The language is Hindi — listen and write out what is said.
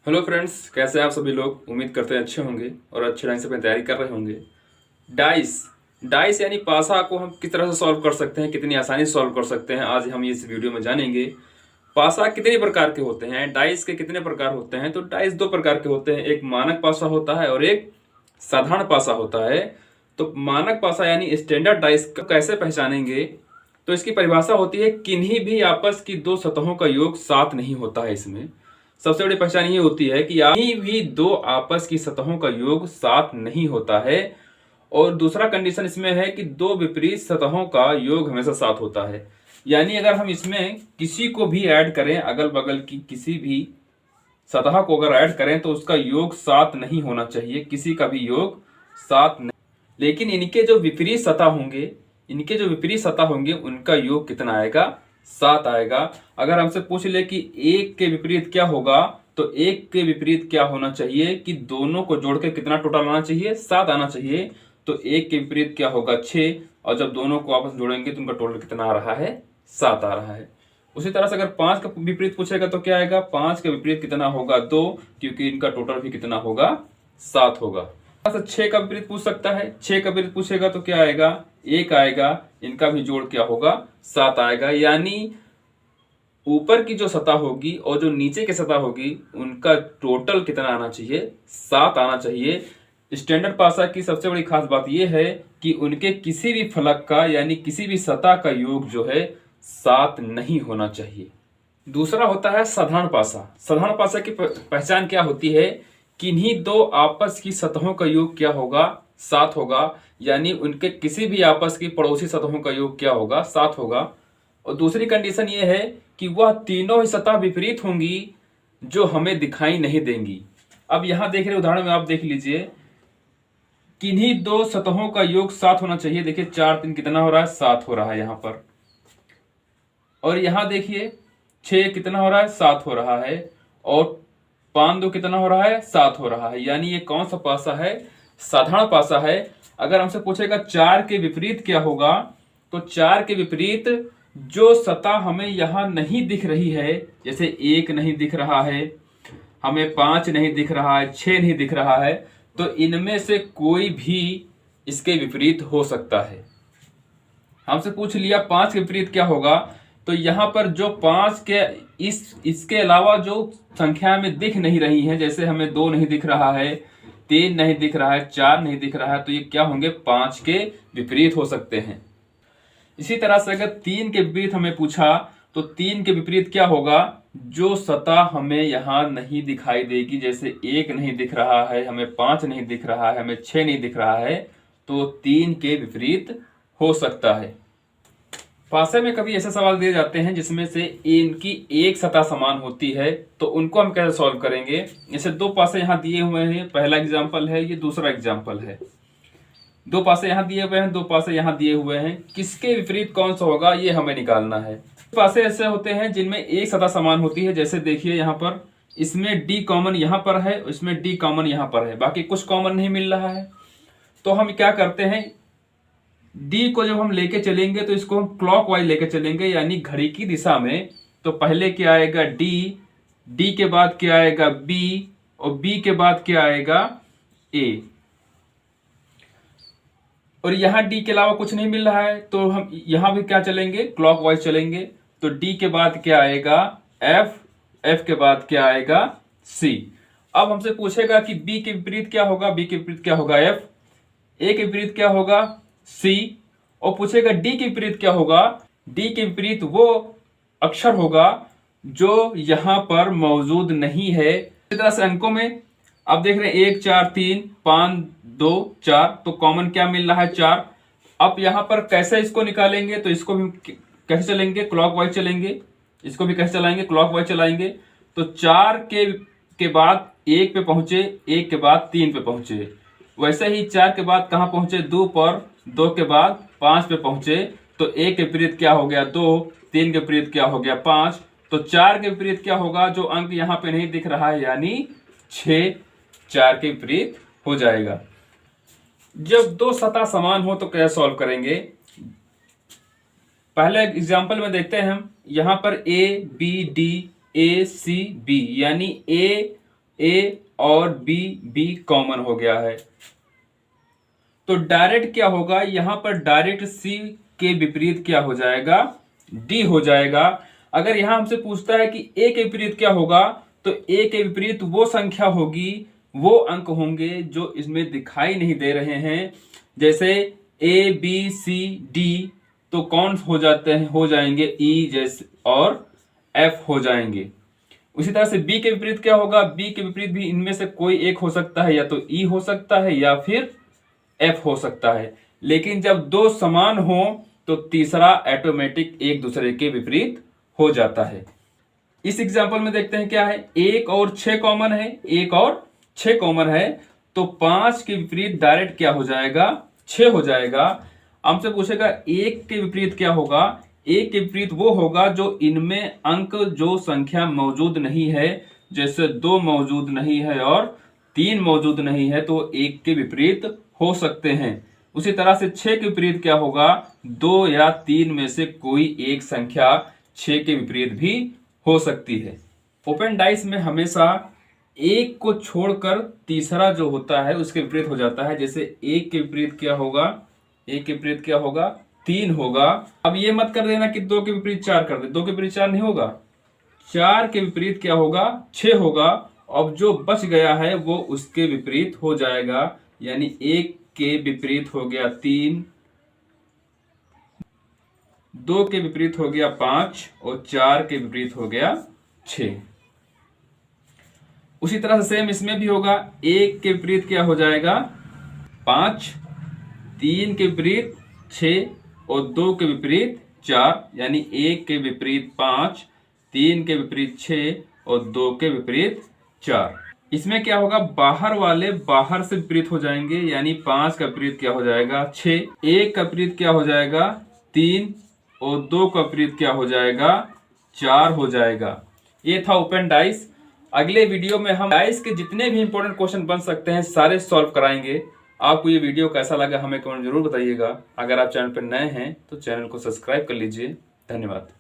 हेलो फ्रेंड्स, कैसे हैं आप सभी लोग। उम्मीद करते हैं अच्छे होंगे और अच्छे ढंग से अपनी तैयारी कर रहे होंगे। डाइस डाइस यानी पासा को हम किस तरह से सॉल्व कर सकते हैं, कितनी आसानी से सॉल्व कर सकते हैं, आज हम इस वीडियो में जानेंगे। पासा कितने प्रकार के होते हैं, डाइस के कितने प्रकार होते हैं। तो डाइस दो प्रकार के होते हैं, एक मानक पासा होता है और एक साधारण पासा होता है। तो मानक पासा यानी स्टैंडर्ड डाइस को कैसे पहचानेंगे। तो इसकी परिभाषा होती है, किन्हीं भी आपस की दो सतहों का योग 7 नहीं होता है। इसमें सबसे बड़ी पहचान ये होती है कि किन्हीं भी दो आपस की सतहों का योग 7 नहीं होता है। और दूसरा कंडीशन इसमें है कि दो विपरीत सतहों का योग हमेशा 7 होता है। यानी अगर हम इसमें किसी को भी ऐड करें, अगल बगल की किसी भी सतह को अगर ऐड करें तो उसका योग 7 नहीं होना चाहिए, किसी का भी योग 7 नहीं। लेकिन इनके जो विपरीत सतह होंगे उनका योग कितना आएगा, 7 आएगा। अगर हमसे पूछ ले कि एक के विपरीत क्या होगा, तो एक के विपरीत क्या होना चाहिए कि दोनों को जोड़ के कितना टोटल आना चाहिए, 7 आना चाहिए। तो एक के विपरीत क्या होगा, 6, और जब दोनों को आपस जोड़ेंगे तो उनका टोटल कितना आ रहा है, 7 आ रहा है। उसी तरह से अगर 5 का विपरीत पूछेगा तो क्या आएगा, 5 के विपरीत कितना होगा, 2, क्योंकि इनका टोटल भी कितना होगा, 7 होगा। 6 का विपरीत पूछ सकता है, 6 का विपरीत पूछेगा तो क्या आएगा, 1 आएगा, इनका भी जोड़ क्या होगा, 7 आएगा। यानी ऊपर की जो सतह होगी और जो नीचे की सतह होगी उनका टोटल कितना आना चाहिए, 7 आना चाहिए। स्टैंडर्ड पासा की सबसे बड़ी खास बात यह है कि उनके किसी भी फलक का यानी किसी भी सतह का योग जो है 7 नहीं होना चाहिए। दूसरा होता है साधारण पासा। साधारण पासा की पहचान क्या होती है, किन्हीं दो आपस की सतहों का योग क्या होगा, 7 होगा। यानी उनके किसी भी आपस की पड़ोसी सतहों का योग क्या होगा, 7 होगा। और दूसरी कंडीशन यह है कि वह तीनों ही सतह विपरीत होंगी जो हमें दिखाई नहीं देंगी। अब यहां देख रहे उदाहरण में आप देख लीजिए, किन्हीं दो सतहों का योग 7 होना चाहिए। देखिए 4 3 कितना हो रहा है, 7 हो रहा है यहां पर। और यहां देखिए 6 कितना हो रहा है, 7 हो रहा है। और 5 2 कितना हो रहा है, 7 हो रहा है। यानी ये कौन सा पासा है, साधारण पासा है। अगर हमसे पूछेगा 4 के विपरीत क्या होगा, तो 4 के विपरीत जो सतह हमें यहां नहीं दिख रही है, जैसे 1 नहीं दिख रहा है, हमें 5 नहीं दिख रहा है, 6 नहीं दिख रहा है, तो इनमें से कोई भी इसके विपरीत हो सकता है। हमसे पूछ लिया 5 के विपरीत क्या होगा, तो यहां पर जो 5 के इसके अलावा जो संख्या में दिख नहीं रही है, जैसे हमें 2 नहीं दिख रहा है, 3 नहीं दिख रहा है, 4 नहीं दिख रहा है, तो ये क्या होंगे, 5 के विपरीत हो सकते हैं। इसी तरह से अगर 3 के विपरीत हमें पूछा, तो 3 के विपरीत क्या होगा, जो सतह हमें यहां नहीं दिखाई देगी, जैसे 1 नहीं दिख रहा है, हमें 5 नहीं दिख रहा है, हमें 6 नहीं दिख रहा है, तो 3 के विपरीत हो सकता है। पासे में कभी ऐसे सवाल दिए जाते हैं जिसमें से इनकी एक सतह समान होती है, तो उनको हम कैसे सॉल्व करेंगे। जैसे दो पासे यहां दिए हुए हैं, पहला एग्जांपल है, ये दूसरा एग्जांपल है। दो पासे यहां दिए हुए हैं, दो पासे यहां दिए हुए हैं, किसके विपरीत कौन सा होगा ये हमें निकालना है। पासे ऐसे होते हैं जिनमें एक सतह समान होती है, जैसे देखिए यहां पर इसमें डी कॉमन यहां पर है, इसमें डी कॉमन यहां पर है, बाकी कुछ कॉमन नहीं मिल रहा है। तो हम क्या करते हैं, डी को जब हम लेके चलेंगे तो इसको हम क्लॉकवाइज लेके चलेंगे, यानी घड़ी की दिशा में। तो पहले क्या आएगा, डी, डी के बाद क्या आएगा, बी, और बी के बाद क्या आएगा, ए। और यहां डी के अलावा कुछ नहीं मिल रहा है, तो हम यहां भी क्या चलेंगे, क्लॉकवाइज चलेंगे। तो डी के बाद क्या आएगा, एफ, एफ के बाद क्या आएगा, सी। अब हमसे पूछेगा कि बी के विपरीत क्या होगा, बी के विपरीत क्या होगा, एफ, ए के विपरीत क्या होगा, सी, और पूछेगा डी के विपरीत क्या होगा। डी के विपरीत वो अक्षर होगा जो यहां पर मौजूद नहीं है। इस तरह से अंकों में आप देख रहे हैं 1 4 3 5 2 4, तो कॉमन क्या मिल रहा है, 4। अब यहां पर कैसे इसको निकालेंगे, तो इसको भी कैसे चलेंगे, क्लॉकवाइज चलेंगे। इसको भी कैसे चलाएंगे, क्लॉकवाइज चलाएंगे। तो 4 के बाद 1 पे पहुंचे, 1 के बाद 3 पे पहुंचे, वैसे ही 4 के बाद कहां पहुंचे, 2 पर, 2 के बाद 5 पे पहुंचे। तो 1 के विपरीत क्या हो गया, 2, 3 के विपरीत क्या हो गया, 5। तो 4 के विपरीत क्या होगा, जो अंक यहां पे नहीं दिख रहा है, यानी 6, 4 के विपरीत हो जाएगा। जब दो सतह समान हो तो कैसे सॉल्व करेंगे। पहले एग्जांपल में देखते हैं हम, यहां पर A B D, A C B, यानी ए ए और बी कॉमन हो गया है। तो डायरेक्ट क्या होगा, यहां पर डायरेक्ट सी के विपरीत क्या हो जाएगा, डी हो जाएगा। अगर यहां हमसे पूछता है कि ए के विपरीत क्या होगा, तो ए के विपरीत वो संख्या होगी, वो अंक होंगे जो इसमें दिखाई नहीं दे रहे हैं। जैसे ए बी सी डी, तो कौन हो जाते हैं, हो जाएंगे ई जैसे और एफ हो जाएंगे। उसी तरह से बी के विपरीत क्या होगा, बी के विपरीत भी इनमें से कोई एक हो सकता है, या तो ई हो सकता है या फिर एफ हो सकता है। लेकिन जब दो समान हो तो तीसरा ऑटोमेटिक एक दूसरे के विपरीत हो जाता है। इस एग्जांपल में देखते हैं क्या है, 1 और 6 कॉमन है, 1 और 6 कॉमन है, तो 5 के विपरीत डायरेक्ट क्या हो जाएगा, 6 हो जाएगा। हमसे पूछेगा 1 के विपरीत क्या होगा, 1 के विपरीत वो होगा जो इनमें अंक जो संख्या मौजूद नहीं है, जैसे 2 मौजूद नहीं है और 3 मौजूद नहीं है, तो 1 के विपरीत हो सकते हैं। उसी तरह से 6 के विपरीत क्या होगा, 2 या 3 में से कोई एक संख्या 6 के विपरीत भी हो सकती है। ओपन डाइस में हमेशा एक को छोड़कर तीसरा जो होता है उसके विपरीत हो जाता है। जैसे 1 के विपरीत क्या होगा, 1 के विपरीत क्या होगा, 3 होगा। अब ये मत कर देना कि 2 के विपरीत 4 कर दे, 2 के विपरीत 4 नहीं होगा, 4 के विपरीत क्या होगा, 6 होगा। अब जो बच गया है वो उसके विपरीत हो जाएगा, यानी 1 के विपरीत हो गया 3, 2 के विपरीत हो गया 5 और 4 के विपरीत हो गया 6। उसी तरह से सेम इसमें भी होगा, 1 के विपरीत क्या हो जाएगा, 5, 3 के विपरीत 6 और 2 के विपरीत 4, यानी 1 के विपरीत 5, 3 के विपरीत 6 और 2 के विपरीत 4। इसमें क्या होगा, बाहर वाले बाहर से विपरीत हो जाएंगे, यानी 5 का विपरीत क्या हो जाएगा, 6, 1 का विपरीत क्या हो जाएगा, 3 और 2 का विपरीत क्या हो जाएगा, 4 हो जाएगा। ये था ओपन डाइस। अगले वीडियो में हम डाइस के जितने भी इंपॉर्टेंट क्वेश्चन बन सकते हैं सारे सॉल्व कराएंगे। आपको ये वीडियो कैसा लगा हमें कमेंट जरूर बताइएगा। अगर आप चैनल पर नए हैं तो चैनल को सब्सक्राइब कर लीजिए। धन्यवाद।